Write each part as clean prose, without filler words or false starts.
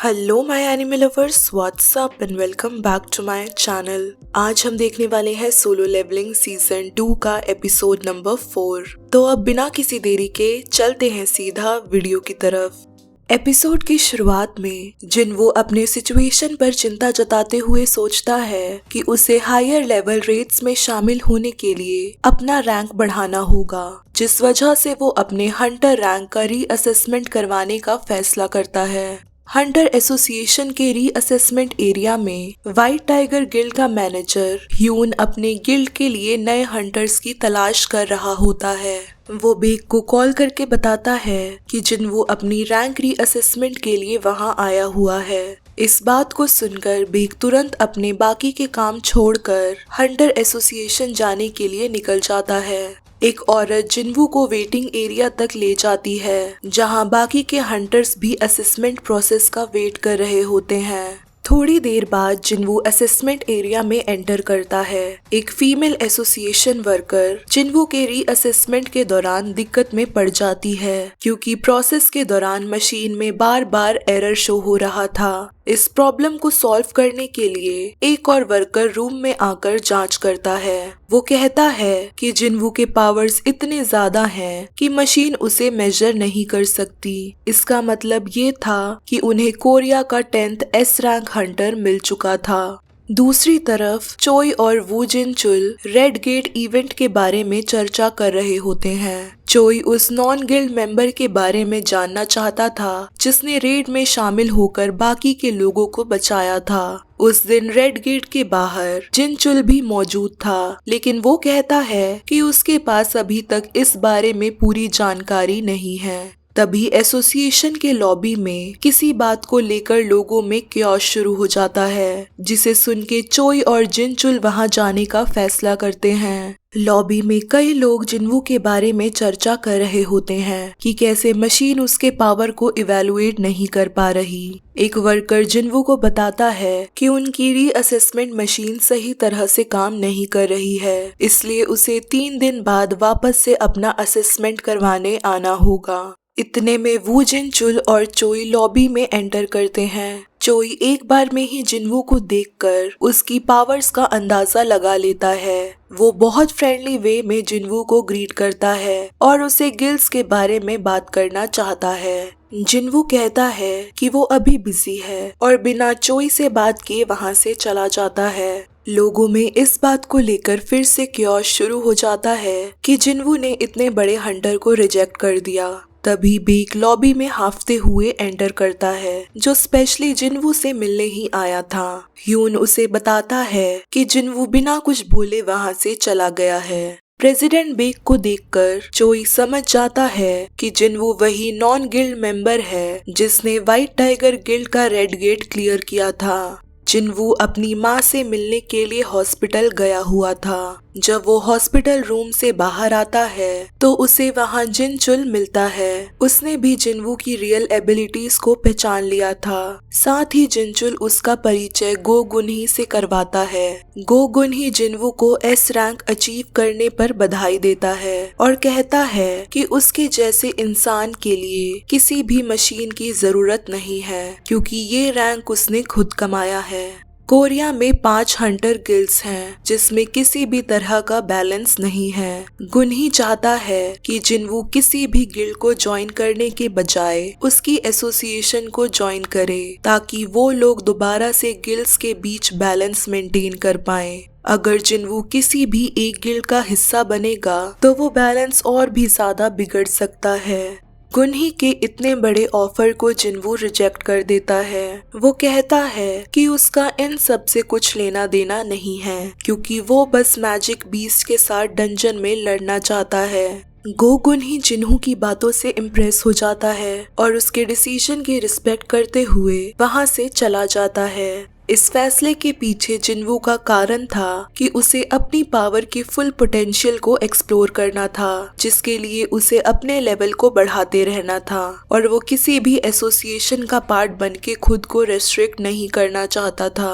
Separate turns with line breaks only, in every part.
Hello my anime lovers, what's up and welcome back to my channel. आज हम देखने वाले हैं सोलो लेवलिंग सीजन 2 का एपिसोड नंबर 4। तो अब बिना किसी देरी के चलते हैं सीधा वीडियो की तरफ। एपिसोड की शुरुआत में जिनवो अपने सिचुएशन पर चिंता जताते हुए सोचता है कि उसे हायर लेवल रेट्स में शामिल होने के लिए अपना रैंक बढ़ाना होगा, जिस वजह से वो अपने हंटर रैंक का रीअसेसमेंट करवाने का फैसला करता है। हंटर एसोसिएशन के रीअसेसमेंट एरिया में व्हाइट टाइगर गिल्ड का मैनेजर ह्यून अपने गिल्ड के लिए नए हंटर्स की तलाश कर रहा होता है। वो बेक को कॉल करके बताता है कि जिनवो अपनी रैंक रीअसेसमेंट के लिए वहां आया हुआ है। इस बात को सुनकर बेक तुरंत अपने बाकी के काम छोड़कर हंटर एसोसिएशन जाने के लिए निकल जाता है। एक औरत जिनवू को वेटिंग एरिया तक ले जाती है, जहां बाकी के हंटर्स भी असेसमेंट प्रोसेस का वेट कर रहे होते हैं। थोड़ी देर बाद जिनवू असेसमेंट एरिया में एंटर करता है। एक फीमेल एसोसिएशन वर्कर जिनवू के रीअसेसमेंट के दौरान दिक्कत में पड़ जाती है, क्योंकि प्रोसेस के दौरान मशीन में बार बार एरर शो हो रहा था। इस प्रॉब्लम को सॉल्व करने के लिए एक और वर्कर रूम में आकर जांच करता है। वो कहता है कि जिनवू के पावर्स इतने ज्यादा हैं कि मशीन उसे मेजर नहीं कर सकती। इसका मतलब ये था कि उन्हें कोरिया का 10th एस रैंक हंटर मिल चुका था। दूसरी तरफ चोई और वू जिन चुल रेड गेट इवेंट के बारे में चर्चा कर रहे होते हैं। चोई उस नॉन गिल्ड मेंबर के बारे में जानना चाहता था जिसने रेड में शामिल होकर बाकी के लोगों को बचाया था। उस दिन रेड गेट के बाहर जिन चुल भी मौजूद था, लेकिन वो कहता है कि उसके पास अभी तक इस बारे में पूरी जानकारी नहीं है। तभी एसोसिएशन के लॉबी में किसी बात को लेकर लोगों में क्योस शुरू हो जाता है, जिसे सुन के चोई और जिनचुल वहां जाने का फैसला करते हैं। लॉबी में कई लोग जिनवू के बारे में चर्चा कर रहे होते हैं कि कैसे मशीन उसके पावर को इवैल्यूएट नहीं कर पा रही। एक वर्कर जिनवू को बताता है कि उनकी रीअसेसमेंट मशीन सही तरह से काम नहीं कर रही है, इसलिए उसे 3 दिन बाद वापस से अपना असेसमेंट करवाने आना होगा। इतने में वू जिनचुल और चोई लॉबी में एंटर करते हैं। चोई एक बार में ही जिनवू को देखकर उसकी पावर्स का अंदाजा लगा लेता है। वो बहुत फ्रेंडली वे में जिनवू को ग्रीट करता है और उसे गिल्ड्स के बारे में बात करना चाहता है। जिनवू कहता है कि वो अभी बिजी है और बिना चोई से बात किए वहां से चला जाता है। लोगों में इस बात को लेकर फिर से क्योस शुरू हो जाता है कि जिनवू ने इतने बड़े हंटर को रिजेक्ट कर दिया। तभी बेक लॉबी में हाफते हुए एंटर करता है, जो स्पेशली जिनवू से मिलने ही आया था। ह्यून उसे बताता है कि जिनवू बिना कुछ बोले वहां से चला गया है। प्रेसिडेंट बेक को देखकर चोई समझ जाता है कि जिनवू वही नॉन गिल्ड मेंबर है जिसने व्हाइट टाइगर गिल्ड का रेड गेट क्लियर किया था। जिनवू अपनी माँ से मिलने के लिए हॉस्पिटल गया हुआ था। जब वो हॉस्पिटल रूम से बाहर आता है तो उसे वहाँ जिनचुल मिलता है। उसने भी जिनवू की रियल एबिलिटीज को पहचान लिया था। साथ ही जिनचुल उसका परिचय गो गुनही से करवाता है। गो गुनही जिनवू को एस रैंक अचीव करने पर बधाई देता है और कहता है कि उसके जैसे इंसान के लिए किसी भी मशीन की जरूरत नहीं है, क्योंकि ये रैंक उसने खुद कमाया है। कोरिया में 5 हंटर गिल्ड्स हैं, जिसमें किसी भी तरह का बैलेंस नहीं है। गुनही चाहता है कि जिनवू किसी भी गिल्ड को ज्वाइन करने के बजाय उसकी एसोसिएशन को ज्वाइन करे, ताकि वो लोग दोबारा से गिल्ड्स के बीच बैलेंस मेंटेन कर पाएं। अगर जिनवू किसी भी एक गिल्ड का हिस्सा बनेगा तो वो बैलेंस और भी ज्यादा बिगड़ सकता है। गुनही के इतने बड़े ऑफर को जिनवू रिजेक्ट कर देता है। वो कहता है कि उसका इन सब से कुछ लेना देना नहीं है, क्योंकि वो बस मैजिक बीस्ट के साथ डंजन में लड़ना चाहता है। गो गुनही जिन्हू की बातों से इम्प्रेस हो जाता है और उसके डिसीजन की रिस्पेक्ट करते हुए वहां से चला जाता है। इस फैसले के पीछे जिनवू का कारण था कि उसे अपनी पावर की फुल पोटेंशियल को एक्सप्लोर करना था, जिसके लिए उसे अपने लेवल को बढ़ाते रहना था और वो किसी भी एसोसिएशन का पार्ट बनके खुद को रेस्ट्रिक्ट नहीं करना चाहता था।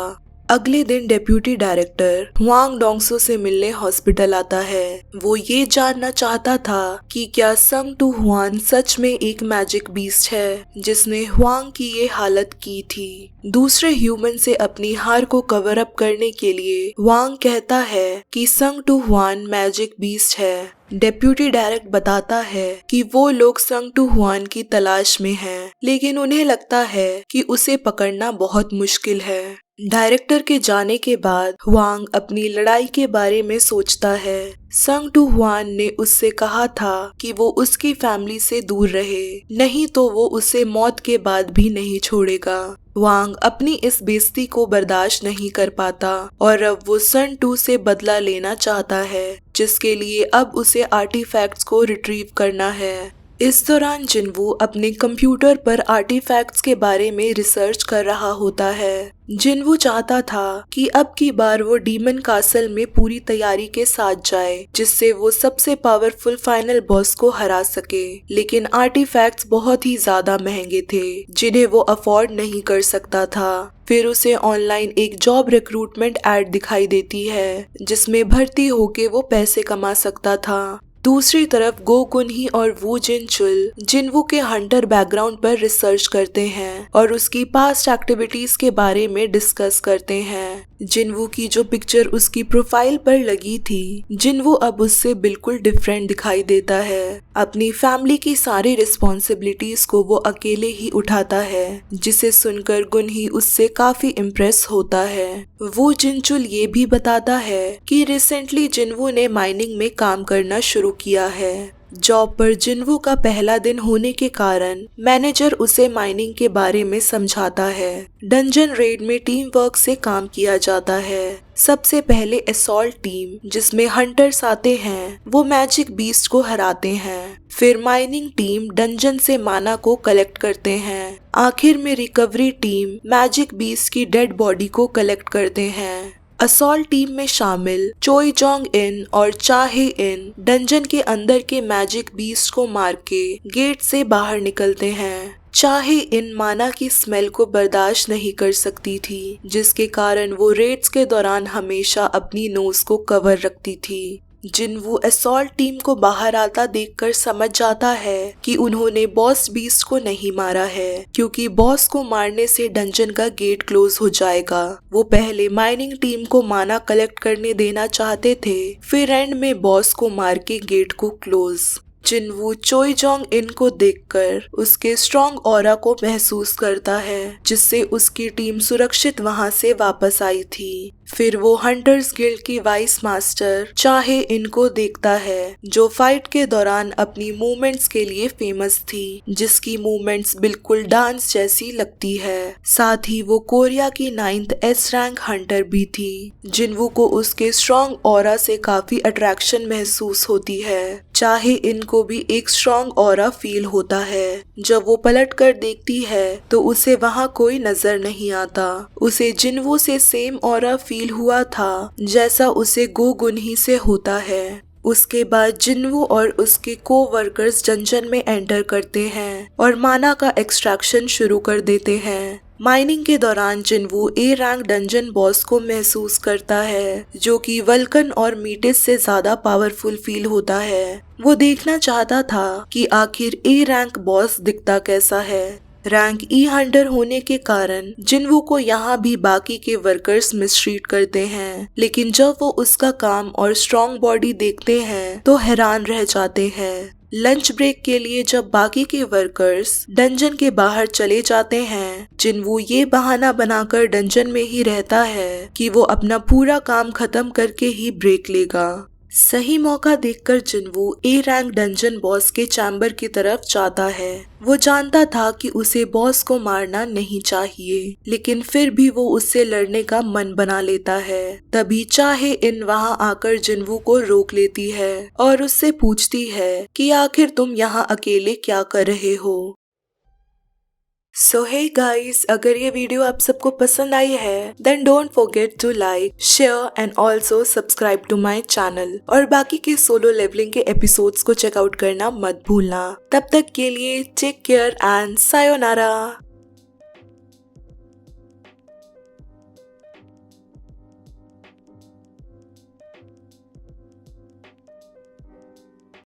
अगले दिन डेप्यूटी डायरेक्टर हुआंग डोंगसो से मिलने हॉस्पिटल आता है। वो ये जानना चाहता था कि क्या संग टू हुआन सच में एक मैजिक बीस्ट है जिसने हुआंग की ये हालत की थी। दूसरे ह्यूमन से अपनी हार को कवर अप करने के लिए हुआंग कहता है कि संग टू हुआन मैजिक बीस्ट है। डेप्यूटी डायरेक्टर बताता है कि वो लोग संग टू हुआन की तलाश में हैं, लेकिन उन्हें लगता है कि उसे पकड़ना बहुत मुश्किल है। डायरेक्टर के जाने के बाद हुआंग अपनी लड़ाई के बारे में सोचता है। संग टू हुआन ने उससे कहा था कि वो उसकी फैमिली से दूर रहे, नहीं तो वो उसे मौत के बाद भी नहीं छोड़ेगा। हुआंग अपनी इस बेइज्जती को बर्दाश्त नहीं कर पाता और अब वो सन 2 से बदला लेना चाहता है, जिसके लिए अब उसे आर्टिफैक्ट्स को रिट्रीव करना है। इस दौरान जिनवू अपने कंप्यूटर पर आर्टिफैक्ट्स के बारे में रिसर्च कर रहा होता है। जिनवू चाहता था कि अब की बार वो डीमन कासल में पूरी तैयारी के साथ जाए, जिससे वो सबसे पावरफुल फाइनल बॉस को हरा सके, लेकिन आर्टिफैक्ट्स बहुत ही ज्यादा महंगे थे जिन्हें वो अफोर्ड नहीं कर सकता था। फिर उसे ऑनलाइन एक जॉब रिक्रूटमेंट एड दिखाई देती है जिसमें भर्ती होके वो पैसे कमा सकता था। दूसरी तरफ गो गुनही और वू जिनचुल जिनवू के हंटर बैकग्राउंड पर रिसर्च करते हैं और उसकी पास्ट एक्टिविटीज के बारे में डिस्कस करते हैं। जिनवू की जो पिक्चर उसकी प्रोफाइल पर लगी थी, जिनवू अब उससे बिल्कुल डिफरेंट दिखाई देता है। अपनी फैमिली की सारी रिस्पॉन्सिबिलिटीज को वो अकेले ही उठाता है, जिसे सुनकर गुनही उससे काफी इम्प्रेस होता है। वो जिनचुल ये भी बताता है कि रिसेंटली जिनवू ने माइनिंग में काम करना शुरू किया है। जॉब पर जिनवू का पहला दिन होने के कारण मैनेजर उसे माइनिंग के बारे में समझाता है। डंजन रेड में टीम वर्क से काम किया जाता है। सबसे पहले असॉल्ट टीम, जिसमें हंटर्स आते हैं, वो मैजिक बीस्ट को हराते हैं। फिर माइनिंग टीम डंजन से माना को कलेक्ट करते हैं। आखिर में रिकवरी टीम मैजिक बीस्ट की डेड बॉडी को कलेक्ट करते हैं। असॉल्ट टीम में शामिल चोई जोंग इन और चाहे इन डंजन के अंदर के मैजिक बीस्ट को मार के गेट से बाहर निकलते हैं। चाहे इन माना की स्मेल को बर्दाश्त नहीं कर सकती थी, जिसके कारण वो रेड्स के दौरान हमेशा अपनी नोज को कवर रखती थी। जिनवू असॉल्ट टीम को बाहर आता देखकर समझ जाता है कि उन्होंने बॉस बीस्ट को नहीं मारा है, क्योंकि बॉस को मारने से डंजन का गेट क्लोज हो जाएगा। वो पहले माइनिंग टीम को माना कलेक्ट करने देना चाहते थे, फिर एंड में बॉस को मार के गेट को क्लोज। जिनवू चोई जोंग इन को देखकर उसके स्ट्रॉन्ग ऑरा को महसूस करता है, जिससे उसकी टीम सुरक्षित वहां से वापस आई थी। फिर वो हंटर्स गिल्ड की वाइस मास्टर चाहे इनको देखता है, जो फाइट के दौरान अपनी मूवमेंट्स के लिए फेमस थी, जिसकी मूवमेंट्स बिल्कुल डांस जैसी लगती है। साथ ही वो कोरिया की 9th S रैंक हंटर भी थी। जिनवू को उसके स्ट्रॉन्ग ऑरा से काफी अट्रैक्शन महसूस होती है। चाहे इनको भी एक स्ट्रॉन्ग ऑरा फील होता है। जब वो पलट कर देखती है तो उसे वहाँ कोई नजर नहीं आता। उसे जिनवू से सेम ऑरा फील हुआ था जैसा उसे गो गुनही से होता है। उसके बाद जिनवू और उसके को-वर्कर्स डंजन में एंटर करते हैं और माना का एक्सट्रैक्शन शुरू कर देते हैं। माइनिंग के दौरान जिनवू ए रैंक डंजन बॉस को महसूस करता है, जो कि वल्कन और मीटिस से ज्यादा पावरफुल फील होता है। वो देखना चाहता था कि आखिर ए रैंक बॉस दिखता कैसा है। रैंक ई हंटर होने के कारण जिनवू को यहाँ भी बाकी के वर्कर्स मिसट्रीट करते हैं, लेकिन जब वो उसका काम और स्ट्रॉन्ग बॉडी देखते हैं तो हैरान रह जाते हैं। लंच ब्रेक के लिए जब बाकी के वर्कर्स डंजन के बाहर चले जाते हैं, जिनवू ये बहाना बनाकर डंजन में ही रहता है कि वो अपना पूरा काम खत्म करके ही ब्रेक लेगा। सही मौका देखकर जिनवू ए रैंक डंजन बॉस के चैम्बर की तरफ जाता है। वो जानता था कि उसे बॉस को मारना नहीं चाहिए, लेकिन फिर भी वो उससे लड़ने का मन बना लेता है। तभी चाहे इन वहां आकर जिनवू को रोक लेती है और उससे पूछती है कि आखिर तुम यहाँ अकेले क्या कर रहे हो। सो हे गाइस, अगर ये वीडियो आप सबको पसंद आई है then don't forget to like, share and also subscribe to my channel. और बाकी के सोलो लेवलिंग के एपिसोड्स को चेकआउट करना मत भूलना। तब तक के लिए टेक केयर एंड सायोनारा।